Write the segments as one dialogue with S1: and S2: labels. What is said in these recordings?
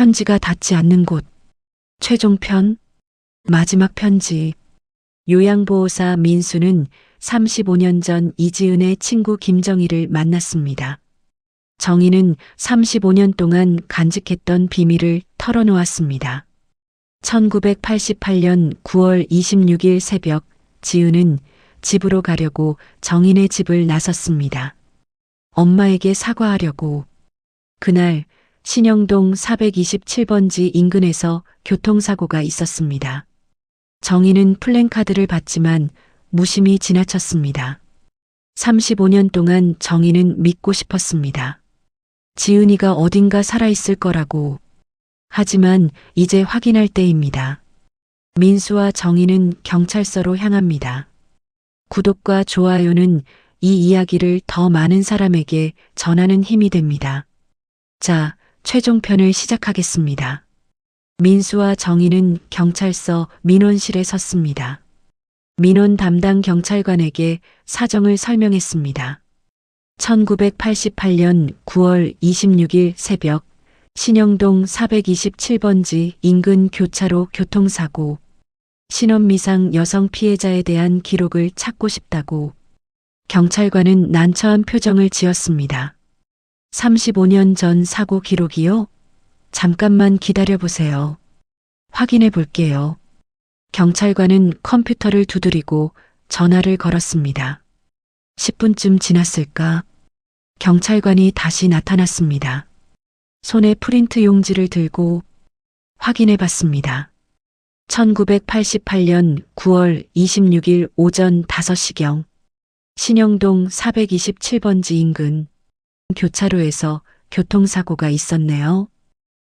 S1: 편지가 닿지 않는 곳. 최종편, 마지막 편지. 요양보호사 민수는 35년 전 이지은의 친구 김정희를 만났습니다. 정희는 35년 동안 간직했던 비밀을 털어놓았습니다. 1988년 9월 26일 새벽, 지은은 집으로 가려고 정희네 집을 나섰습니다. 엄마에게 사과하려고. 그날 신영동 427번지 인근에서 교통사고가 있었습니다. 정희는 플랜카드를 봤지만 무심히 지나쳤습니다. 35년 동안 정희는 믿고 싶었습니다. 지은이가 어딘가 살아있을 거라고. 하지만 이제 확인할 때입니다. 민수와 정희는 경찰서로 향합니다. 구독과 좋아요는 이 이야기를 더 많은 사람에게 전하는 힘이 됩니다. 자, 최종편을 시작하겠습니다. 민수와 정희는 경찰서 민원실에 섰습니다. 민원 담당 경찰관에게 사정을 설명했습니다. 1988년 9월 26일 새벽, 신영동 427번지 인근 교차로 교통사고. 신원미상 여성 피해자에 대한 기록을 찾고 싶다고. 경찰관은 난처한 표정을 지었습니다. 35년 전 사고 기록이요? 잠깐만 기다려보세요. 확인해 볼게요. 경찰관은 컴퓨터를 두드리고 전화를 걸었습니다. 10분쯤 지났을까? 경찰관이 다시 나타났습니다. 손에 프린트 용지를 들고 확인해 봤습니다. 1988년 9월 26일 오전 5시경, 신영동 427번지 인근 교차로에서 교통사고가 있었네요.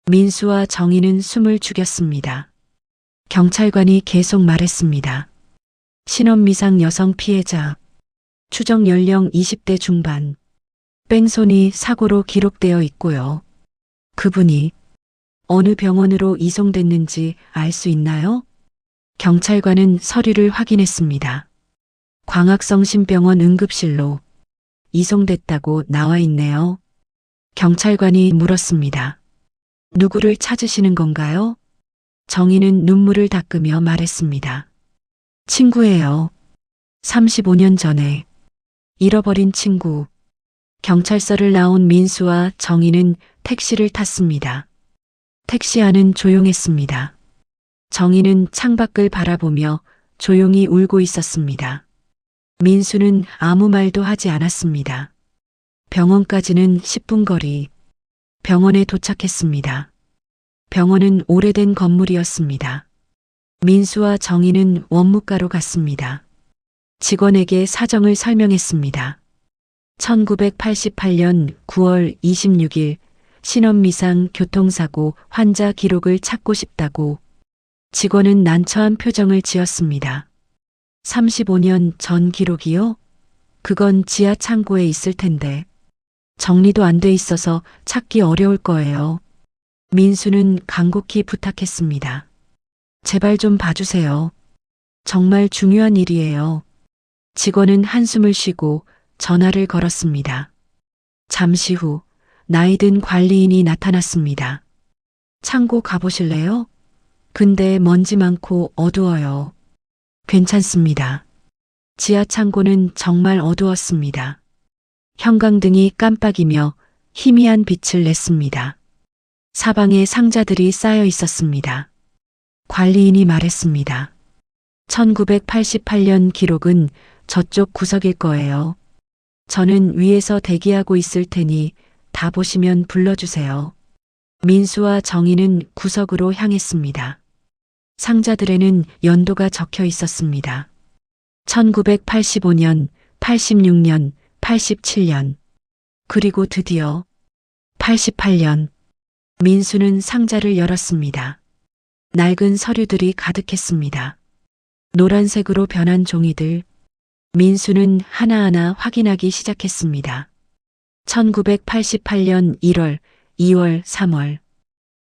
S1: 민수와 정희는 숨을 죽였습니다. 경찰관이 계속 말했습니다. 신원미상 여성 피해자, 추정 연령 20대 중반, 뺑소니 사고로 기록되어 있고요. 그분이 어느 병원으로 이송됐는지 알 수 있나요? 경찰관은 서류를 확인했습니다. 광학성심병원 응급실로 이송됐다고 나와 있네요. 경찰관이 물었습니다. 누구를 찾으시는 건가요? 정희는 눈물을 닦으며 말했습니다. 친구예요. 35년 전에 잃어버린 친구. 경찰서를 나온 민수와 정희는 택시를 탔습니다. 택시 안은 조용했습니다. 정희는 창밖을 바라보며 조용히 울고 있었습니다. 민수는 아무 말도 하지 않았습니다. 병원까지는 10분 거리. 병원에 도착했습니다. 병원은 오래된 건물이었습니다. 민수와 정희는 원무과로 갔습니다. 직원에게 사정을 설명했습니다. 1988년 9월 26일 신원미상 교통사고 환자 기록을 찾고 싶다고. 직원은 난처한 표정을 지었습니다. 35년 전 기록이요? 그건 지하 창고에 있을 텐데. 정리도 안 돼 있어서 찾기 어려울 거예요. 민수는 간곡히 부탁했습니다. 제발 좀 봐주세요. 정말 중요한 일이에요. 직원은 한숨을 쉬고 전화를 걸었습니다. 잠시 후 나이 든 관리인이 나타났습니다. 창고 가보실래요? 근데 먼지 많고 어두워요. 괜찮습니다. 지하 창고는 정말 어두웠습니다. 형광등이 깜빡이며 희미한 빛을 냈습니다. 사방에 상자들이 쌓여 있었습니다. 관리인이 말했습니다. 1988년 기록은 저쪽 구석일 거예요. 저는 위에서 대기하고 있을 테니 다 보시면 불러주세요. 민수와 정희는 구석으로 향했습니다. 상자들에는 연도가 적혀 있었습니다. 1985년, 86년, 87년, 그리고 드디어 88년. 민수는 상자를 열었습니다. 낡은 서류들이 가득했습니다. 노란색으로 변한 종이들. 민수는 하나하나 확인하기 시작했습니다. 1988년 1월, 2월, 3월.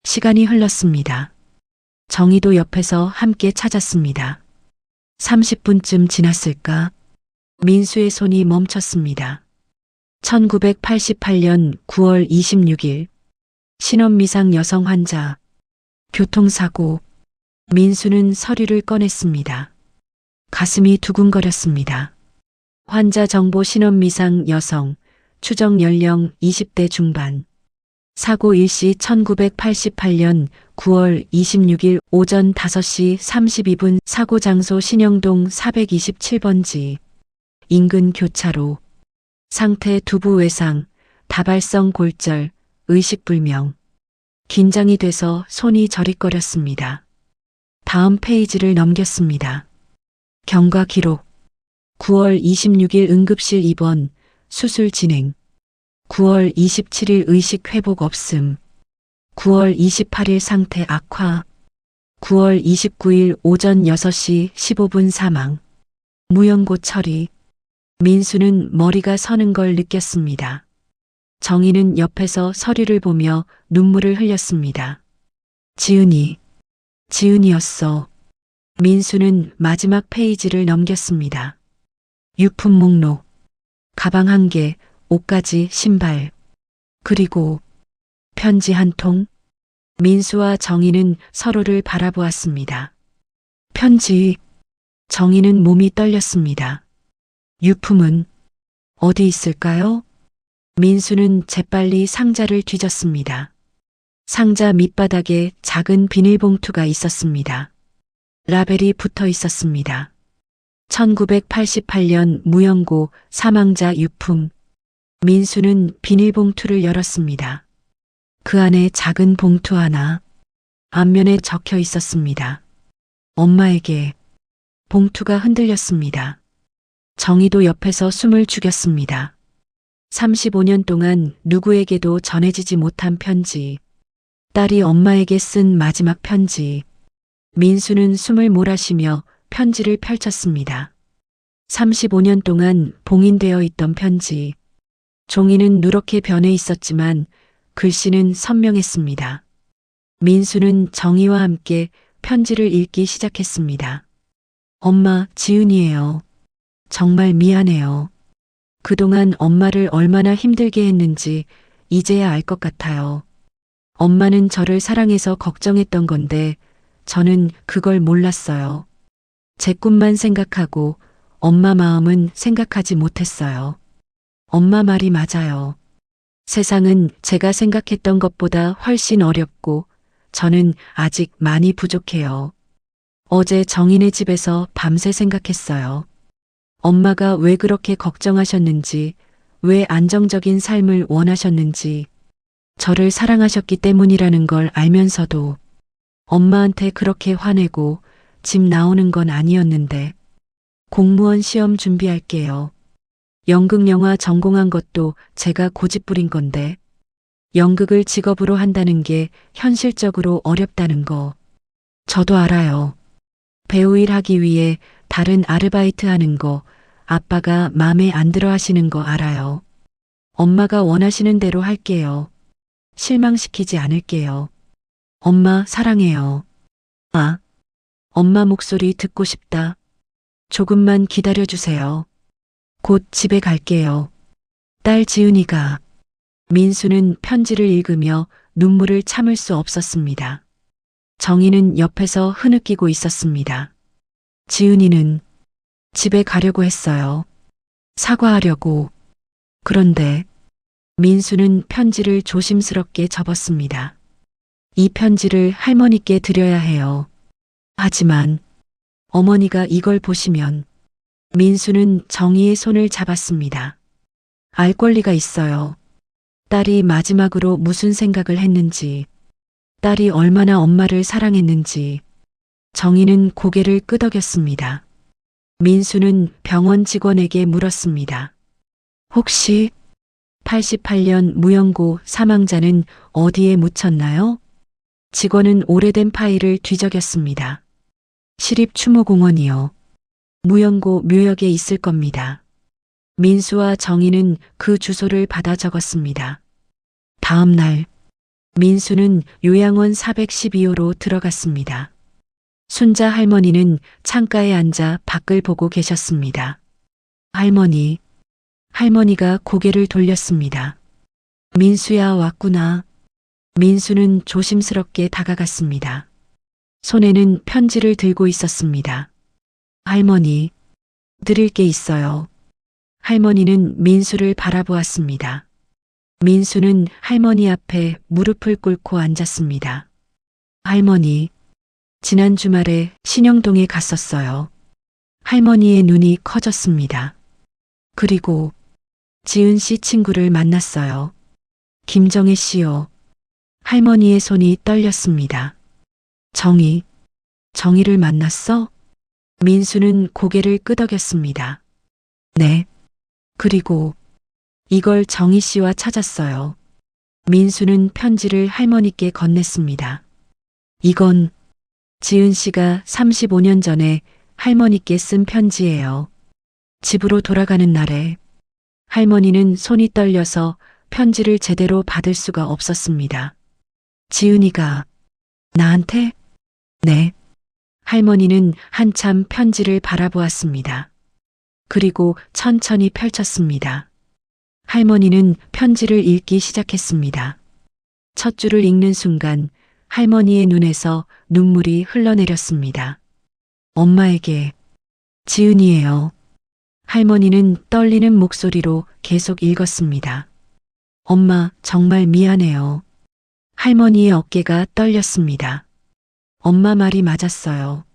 S1: 시간이 흘렀습니다. 정희도 옆에서 함께 찾았습니다. 30분쯤 지났을까? 민수의 손이 멈췄습니다. 1988년 9월 26일. 신원미상 여성 환자. 교통사고. 민수는 서류를 꺼냈습니다. 가슴이 두근거렸습니다. 환자 정보 신원미상 여성. 추정 연령 20대 중반. 사고 일시 1988년 9월 26일 오전 5시 32분 사고 장소 신영동 427번지. 인근 교차로. 상태 두부 외상, 다발성 골절, 의식불명. 긴장이 돼서 손이 저릿거렸습니다. 다음 페이지를 넘겼습니다. 경과 기록. 9월 26일 응급실 입원, 수술 진행. 9월 27일 의식 회복 없음. 9월 28일 상태 악화. 9월 29일 오전 6시 15분 사망. 무연고 처리. 민수는 머리가 서는 걸 느꼈습니다. 정희는 옆에서 서류를 보며 눈물을 흘렸습니다. 지은이였어. 민수는 마지막 페이지를 넘겼습니다. 유품 목록. 가방 1개, 옷가지, 신발. 그리고 편지 1통. 민수와 정희는 서로를 바라보았습니다. 편지. 정희는 몸이 떨렸습니다. 유품은 어디 있을까요? 민수는 재빨리 상자를 뒤졌습니다. 상자 밑바닥에 작은 비닐봉투가 있었습니다. 라벨이 붙어 있었습니다. 1988년 무연고 사망자 유품. 민수는 비닐봉투를 열었습니다. 그 안에 작은 봉투 하나. 앞면에 적혀 있었습니다. 엄마에게. 봉투가 흔들렸습니다. 정희도 옆에서 숨을 죽였습니다. 35년 동안 누구에게도 전해지지 못한 편지. 딸이 엄마에게 쓴 마지막 편지. 민수는 숨을 몰아쉬며 편지를 펼쳤습니다. 35년 동안 봉인되어 있던 편지. 종이는 누렇게 변해 있었지만 글씨는 선명했습니다. 민수는 정희와 함께 편지를 읽기 시작했습니다. 엄마, 지은이에요. 정말 미안해요. 그동안 엄마를 얼마나 힘들게 했는지 이제야 알 것 같아요. 엄마는 저를 사랑해서 걱정했던 건데 저는 그걸 몰랐어요. 제 꿈만 생각하고 엄마 마음은 생각하지 못했어요. 엄마 말이 맞아요. 세상은 제가 생각했던 것보다 훨씬 어렵고 저는 아직 많이 부족해요. 어제 정인의 집에서 밤새 생각했어요. 엄마가 왜 그렇게 걱정하셨는지, 왜 안정적인 삶을 원하셨는지, 저를 사랑하셨기 때문이라는 걸 알면서도 엄마한테 그렇게 화내고 집 나오는 건 아니었는데 공무원 시험 준비할게요. 연극영화 전공한 것도 제가 고집부린 건데 연극을 직업으로 한다는 게 현실적으로 어렵다는 거 저도 알아요. 배우 일 하기 위해 다른 아르바이트 하는 거 아빠가 마음에 안 들어 하시는 거 알아요. 엄마가 원하시는 대로 할게요. 실망시키지 않을게요. 엄마 사랑해요. 아, 엄마 목소리 듣고 싶다. 조금만 기다려주세요. 곧 집에 갈게요. 딸 지은이가. 민수는 편지를 읽으며 눈물을 참을 수 없었습니다. 정희는 옆에서 흐느끼고 있었습니다. 지은이는 집에 가려고 했어요. 사과하려고. 그런데 민수는 편지를 조심스럽게 접었습니다. 이 편지를 할머니께 드려야 해요. 하지만 어머니가 이걸 보시면 민수는 정희의 손을 잡았습니다. 알 권리가 있어요. 딸이 마지막으로 무슨 생각을 했는지, 딸이 얼마나 엄마를 사랑했는지. 정희는 고개를 끄덕였습니다. 민수는 병원 직원에게 물었습니다. 혹시 88년 무연고 사망자는 어디에 묻혔나요? 직원은 오래된 파일을 뒤적였습니다. 시립추모공원이요. 무연고 묘역에 있을 겁니다. 민수와 정희는 그 주소를 받아 적었습니다. 다음 날 민수는 요양원 412호로 들어갔습니다. 순자 할머니는 창가에 앉아 밖을 보고 계셨습니다. 할머니가 고개를 돌렸습니다. 민수야 왔구나. 민수는 조심스럽게 다가갔습니다. 손에는 편지를 들고 있었습니다. 할머니, 드릴 게 있어요. 할머니는 민수를 바라보았습니다. 민수는 할머니 앞에 무릎을 꿇고 앉았습니다. 할머니, 지난 주말에 신영동에 갔었어요. 할머니의 눈이 커졌습니다. 그리고 지은 씨 친구를 만났어요. 김정혜 씨요. 할머니의 손이 떨렸습니다. 정희를 만났어? 민수는 고개를 끄덕였습니다. 네. 그리고 이걸 정희 씨와 찾았어요. 민수는 편지를 할머니께 건넸습니다. 이건 지은 씨가 35년 전에 할머니께 쓴 편지예요. 집으로 돌아가는 날에 할머니는 손이 떨려서 편지를 제대로 받을 수가 없었습니다. 지은이가 나한테? 네. 할머니는 한참 편지를 바라보았습니다. 그리고 천천히 펼쳤습니다. 할머니는 편지를 읽기 시작했습니다. 첫 줄을 읽는 순간 할머니의 눈에서 눈물이 흘러내렸습니다. 엄마에게 지은이에요. 할머니는 떨리는 목소리로 계속 읽었습니다. 엄마, 정말 미안해요. 할머니의 어깨가 떨렸습니다. 엄마 말이 맞았어요.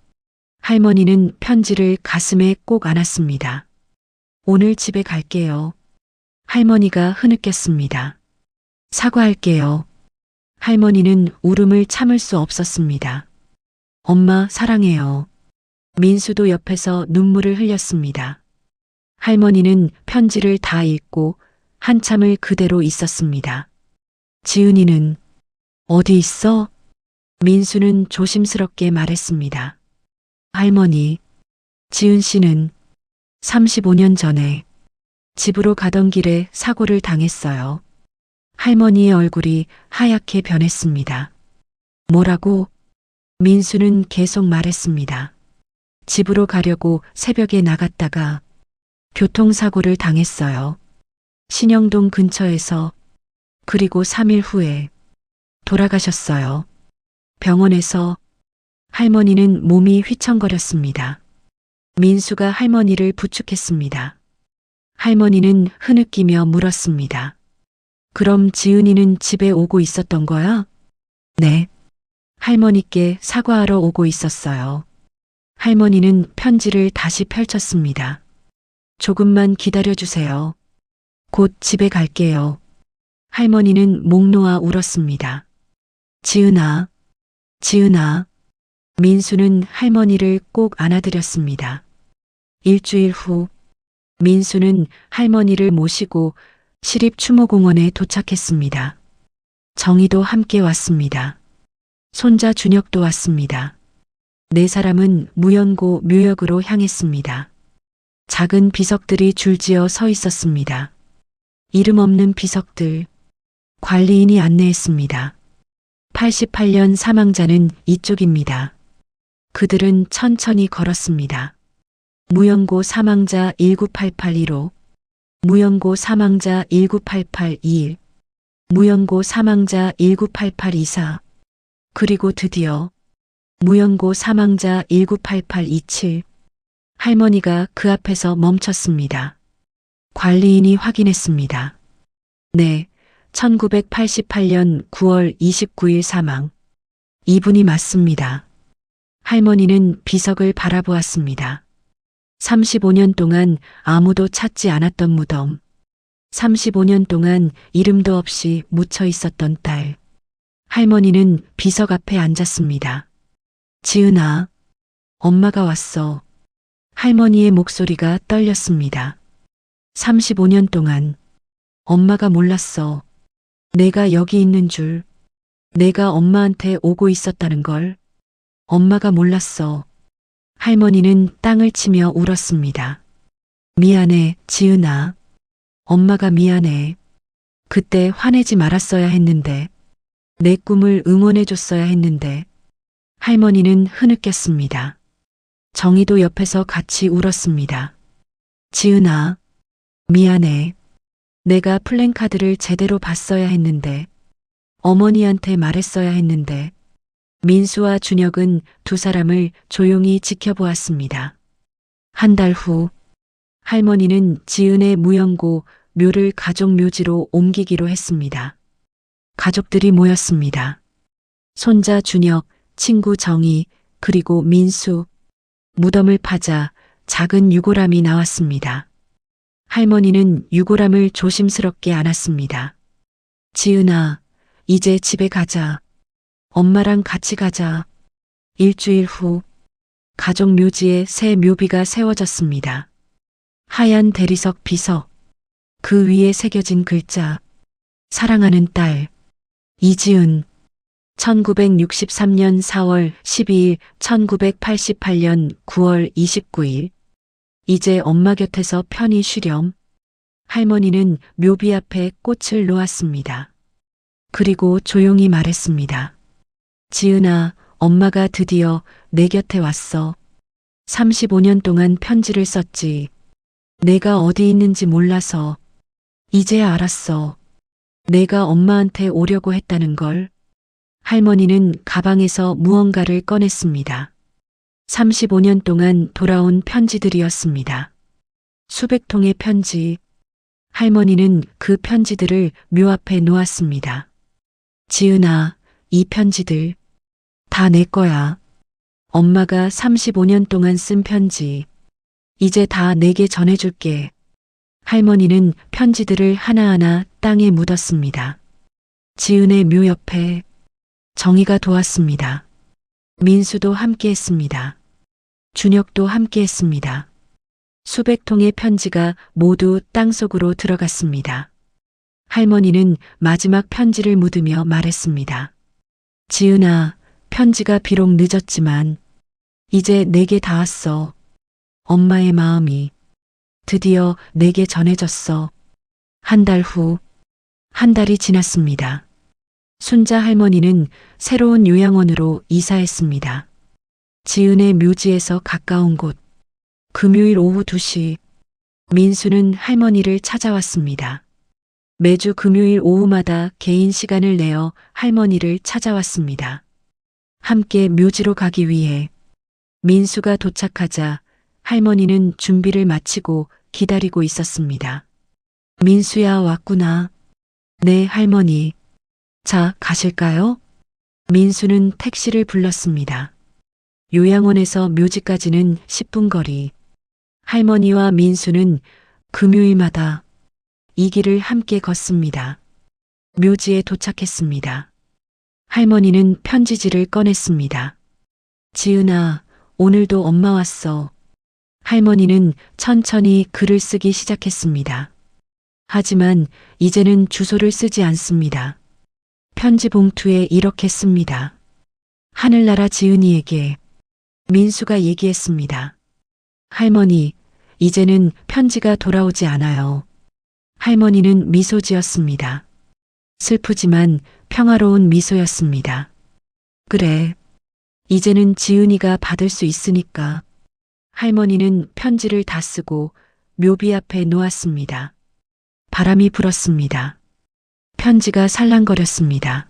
S1: 할머니는 편지를 가슴에 꼭 안았습니다. 오늘 집에 갈게요. 할머니가 흐느꼈습니다. 사과할게요. 할머니는 울음을 참을 수 없었습니다. 엄마, 사랑해요. 민수도 옆에서 눈물을 흘렸습니다. 할머니는 편지를 다 읽고 한참을 그대로 있었습니다. 지은이는 어디 있어? 민수는 조심스럽게 말했습니다. 할머니, 지은 씨는 35년 전에 집으로 가던 길에 사고를 당했어요. 할머니의 얼굴이 하얗게 변했습니다. 뭐라고? 민수는 계속 말했습니다. 집으로 가려고 새벽에 나갔다가 교통사고를 당했어요. 신영동 근처에서. 그리고 3일 후에 돌아가셨어요. 병원에서. 할머니는 몸이 휘청거렸습니다. 민수가 할머니를 부축했습니다. 할머니는 흐느끼며 물었습니다. 그럼 지은이는 집에 오고 있었던 거야? 네. 할머니께 사과하러 오고 있었어요. 할머니는 편지를 다시 펼쳤습니다. 조금만 기다려주세요. 곧 집에 갈게요. 할머니는 목 놓아 울었습니다. 지은아, 지은아. 민수는 할머니를 꼭 안아드렸습니다. 일주일 후, 민수는 할머니를 모시고 시립추모공원에 도착했습니다. 정희도 함께 왔습니다. 손자 준혁도 왔습니다. 네 사람은 무연고 묘역으로 향했습니다. 작은 비석들이 줄지어 서 있었습니다. 이름 없는 비석들. 관리인이 안내했습니다. 88년 사망자는 이쪽입니다. 그들은 천천히 걸었습니다. 무연고 사망자 19881호, 무연고 사망자 19882일, 무연고 사망자 19882사, 그리고 드디어 무연고 사망자 19882칠. 할머니가 그 앞에서 멈췄습니다. 관리인이 확인했습니다. 네, 1988년 9월 29일 사망. 이분이 맞습니다. 할머니는 비석을 바라보았습니다. 35년 동안 아무도 찾지 않았던 무덤. 35년 동안 이름도 없이 묻혀 있었던 딸. 할머니는 비석 앞에 앉았습니다. 지은아, 엄마가 왔어. 할머니의 목소리가 떨렸습니다. 35년 동안 엄마가 몰랐어. 내가 여기 있는 줄. 내가 엄마한테 오고 있었다는 걸. 엄마가 몰랐어. 할머니는 땅을 치며 울었습니다. 미안해, 지은아. 엄마가 미안해. 그때 화내지 말았어야 했는데. 내 꿈을 응원해줬어야 했는데. 할머니는 흐느꼈습니다. 정희도 옆에서 같이 울었습니다. 지은아, 미안해. 내가 플랜카드를 제대로 봤어야 했는데. 어머니한테 말했어야 했는데 민수와 준혁은 두 사람을 조용히 지켜보았습니다. 한 달 후 할머니는 지은의 무연고 묘를 가족 묘지로 옮기기로 했습니다. 가족들이 모였습니다. 손자 준혁, 친구 정희, 그리고 민수. 무덤을 파자 작은 유골함이 나왔습니다. 할머니는 유골함을 조심스럽게 안았습니다. 지은아, 이제 집에 가자. 엄마랑 같이 가자. 일주일 후 가족 묘지에 새 묘비가 세워졌습니다. 하얀 대리석 비석, 그 위에 새겨진 글자, 사랑하는 딸, 이지은. 1963년 4월 12일, 1988년 9월 29일. 이제 엄마 곁에서 편히 쉬렴. 할머니는 묘비 앞에 꽃을 놓았습니다. 그리고 조용히 말했습니다. 지은아, 엄마가 드디어 내 곁에 왔어. 35년 동안 편지를 썼지. 내가 어디 있는지 몰라서. 이제 알았어. 내가 엄마한테 오려고 했다는 걸. 할머니는 가방에서 무언가를 꺼냈습니다. 35년 동안 돌아온 편지들이었습니다. 수백 통의 편지. 할머니는 그 편지들을 묘 앞에 놓았습니다. 지은아, 이 편지들 다 내 거야. 엄마가 35년 동안 쓴 편지. 이제 다 내게 전해줄게. 할머니는 편지들을 하나하나 땅에 묻었습니다. 지은의 묘 옆에 정희가 도왔습니다. 민수도 함께했습니다. 준혁도 함께했습니다. 수백 통의 편지가 모두 땅속으로 들어갔습니다. 할머니는 마지막 편지를 묻으며 말했습니다. 지은아, 편지가 비록 늦었지만 이제 내게 닿았어. 엄마의 마음이 드디어 내게 전해졌어. 한 달 후, 한 달이 지났습니다. 순자 할머니는 새로운 요양원으로 이사했습니다. 지은의 묘지에서 가까운 곳. 금요일 오후 2시, 민수는 할머니를 찾아왔습니다. 매주 금요일 오후마다 개인 시간을 내어 할머니를 찾아왔습니다. 함께 묘지로 가기 위해. 민수가 도착하자 할머니는 준비를 마치고 기다리고 있었습니다. 민수야, 왔구나. 네, 할머니. 자, 가실까요? 민수는 택시를 불렀습니다. 요양원에서 묘지까지는 10분 거리. 할머니와 민수는 금요일마다 이 길을 함께 걷습니다. 묘지에 도착했습니다. 할머니는 편지지를 꺼냈습니다. 지은아, 오늘도 엄마 왔어. 할머니는 천천히 글을 쓰기 시작했습니다. 하지만 이제는 주소를 쓰지 않습니다. 편지 봉투에 이렇게 씁니다. 하늘나라 지은이에게. 민수가 얘기했습니다. 할머니, 이제는 편지가 돌아오지 않아요. 할머니는 미소 지었습니다. 슬프지만 평화로운 미소였습니다. 그래. 이제는 지은이가 받을 수 있으니까. 할머니는 편지를 다 쓰고 묘비 앞에 놓았습니다. 바람이 불었습니다. 편지가 살랑거렸습니다.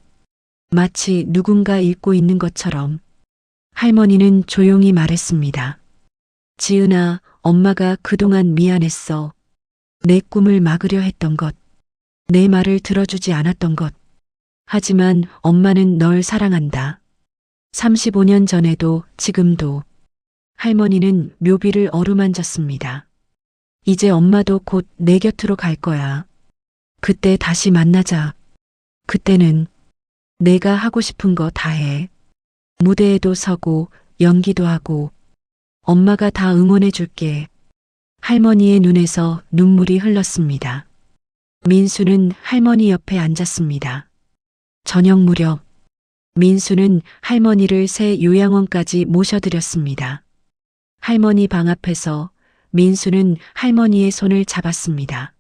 S1: 마치 누군가 읽고 있는 것처럼. 할머니는 조용히 말했습니다. 지은아, 엄마가 그동안 미안했어. 내 꿈을 막으려 했던 것. 내 말을 들어주지 않았던 것. 하지만 엄마는 널 사랑한다. 35년 전에도 지금도. 할머니는 묘비를 어루만졌습니다. 이제 엄마도 곧 내 곁으로 갈 거야. 그때 다시 만나자. 그때는 내가 하고 싶은 거 다 해. 무대에도 서고 연기도 하고 엄마가 다 응원해 줄게. 할머니의 눈에서 눈물이 흘렀습니다. 민수는 할머니 옆에 앉았습니다. 저녁 무렵 민수는 할머니를 새 요양원까지 모셔드렸습니다. 할머니 방 앞에서 민수는 할머니의 손을 잡았습니다.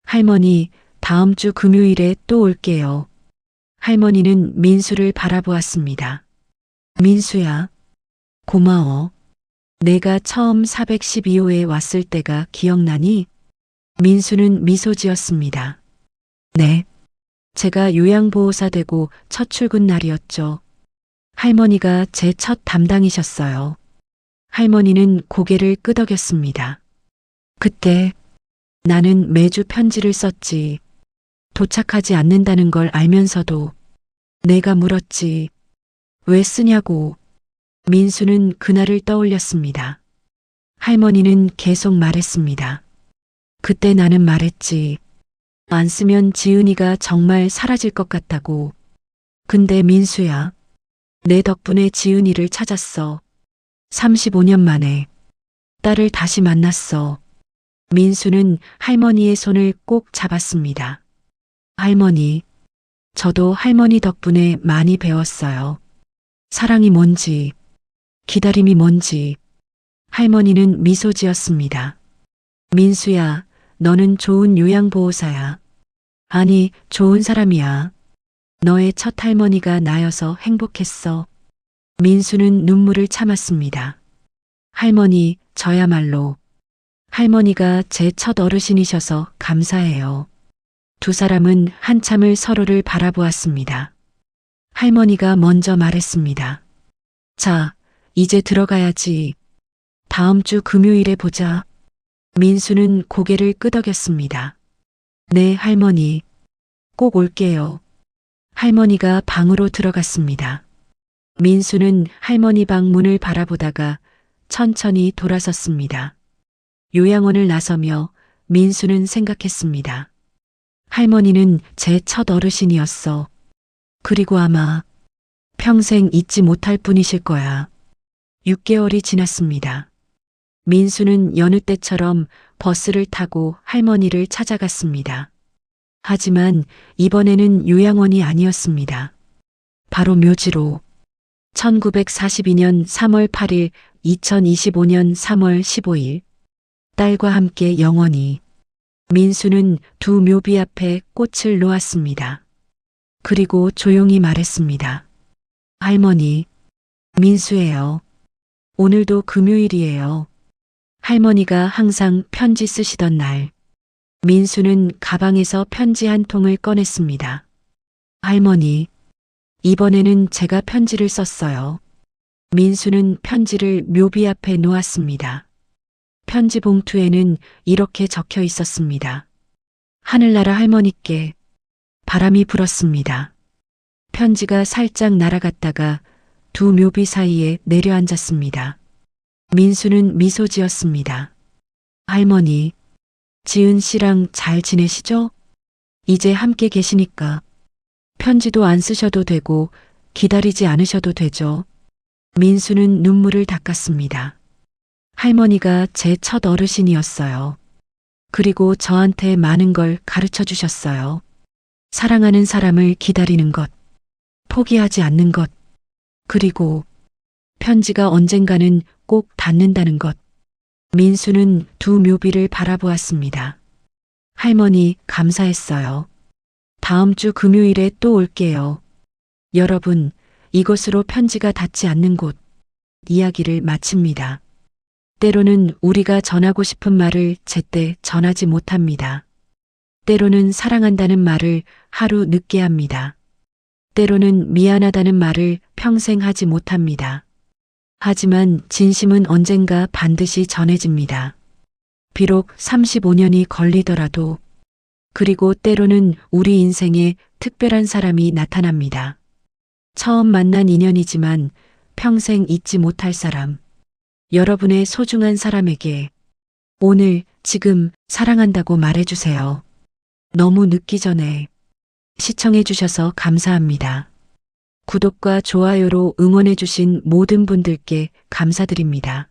S1: 할머니, 다음 주 금요일에 또 올게요. 할머니는 민수를 바라보았습니다. 민수야, 고마워. 내가 처음 412호에 왔을 때가 기억나니? 민수는 미소 지었습니다. 네. 제가 요양보호사 되고 첫 출근 날이었죠. 할머니가 제 첫 담당이셨어요. 할머니는 고개를 끄덕였습니다. 그때 나는 매주 편지를 썼지. 도착하지 않는다는 걸 알면서도 내가 물었지. 왜 쓰냐고. 민수는 그날을 떠올렸습니다. 할머니는 계속 말했습니다. 그때 나는 말했지. 안 쓰면 지은이가 정말 사라질 것 같다고. 근데 민수야, 내 덕분에 지은이를 찾았어. 35년 만에 딸을 다시 만났어. 민수는 할머니의 손을 꼭 잡았습니다. 할머니, 저도 할머니 덕분에 많이 배웠어요. 사랑이 뭔지, 기다림이 뭔지. 할머니는 미소 지었습니다. 민수야, 너는 좋은 요양보호사야. 아니, 좋은 사람이야. 너의 첫 할머니가 나여서 행복했어. 민수는 눈물을 참았습니다. 할머니, 저야말로. 할머니가 제 첫 어르신이셔서 감사해요. 두 사람은 한참을 서로를 바라보았습니다. 할머니가 먼저 말했습니다. 자, 이제 들어가야지. 다음 주 금요일에 보자. 민수는 고개를 끄덕였습니다. 네, 할머니. 꼭 올게요. 할머니가 방으로 들어갔습니다. 민수는 할머니 방 문을 바라보다가 천천히 돌아섰습니다. 요양원을 나서며 민수는 생각했습니다. 할머니는 제 첫 어르신이었어. 그리고 아마 평생 잊지 못할 분이실 거야. 6개월이 지났습니다. 민수는 여느 때처럼 버스를 타고 할머니를 찾아갔습니다. 하지만 이번에는 요양원이 아니었습니다. 바로 묘지로. 1942년 3월 8일, 2025년 3월 15일. 딸과 함께 영원히. 민수는 두 묘비 앞에 꽃을 놓았습니다. 그리고 조용히 말했습니다. 할머니, 민수예요. 오늘도 금요일이에요. 할머니가 항상 편지 쓰시던 날. 민수는 가방에서 편지 한 통을 꺼냈습니다. 할머니, 이번에는 제가 편지를 썼어요. 민수는 편지를 묘비 앞에 놓았습니다. 편지 봉투에는 이렇게 적혀 있었습니다. 하늘나라 할머니께. 바람이 불었습니다. 편지가 살짝 날아갔다가 두 묘비 사이에 내려앉았습니다. 민수는 미소 지었습니다. 할머니, 지은 씨랑 잘 지내시죠? 이제 함께 계시니까 편지도 안 쓰셔도 되고 기다리지 않으셔도 되죠. 민수는 눈물을 닦았습니다. 할머니가 제 첫 어르신이었어요. 그리고 저한테 많은 걸 가르쳐 주셨어요. 사랑하는 사람을 기다리는 것, 포기하지 않는 것, 그리고 편지가 언젠가는 꼭 닿는다는 것. 민수는 두 묘비를 바라보았습니다. 할머니, 감사했어요. 다음 주 금요일에 또 올게요. 여러분, 이것으로 편지가 닿지 않는 곳, 이야기를 마칩니다. 때로는 우리가 전하고 싶은 말을 제때 전하지 못합니다. 때로는 사랑한다는 말을 하루 늦게 합니다. 때로는 미안하다는 말을 평생 하지 못합니다. 하지만 진심은 언젠가 반드시 전해집니다. 비록 35년이 걸리더라도. 그리고 때로는 우리 인생에 특별한 사람이 나타납니다. 처음 만난 인연이지만 평생 잊지 못할 사람. 여러분의 소중한 사람에게 오늘, 지금 사랑한다고 말해주세요. 너무 늦기 전에. 시청해주셔서 감사합니다. 구독과 좋아요로 응원해주신 모든 분들께 감사드립니다.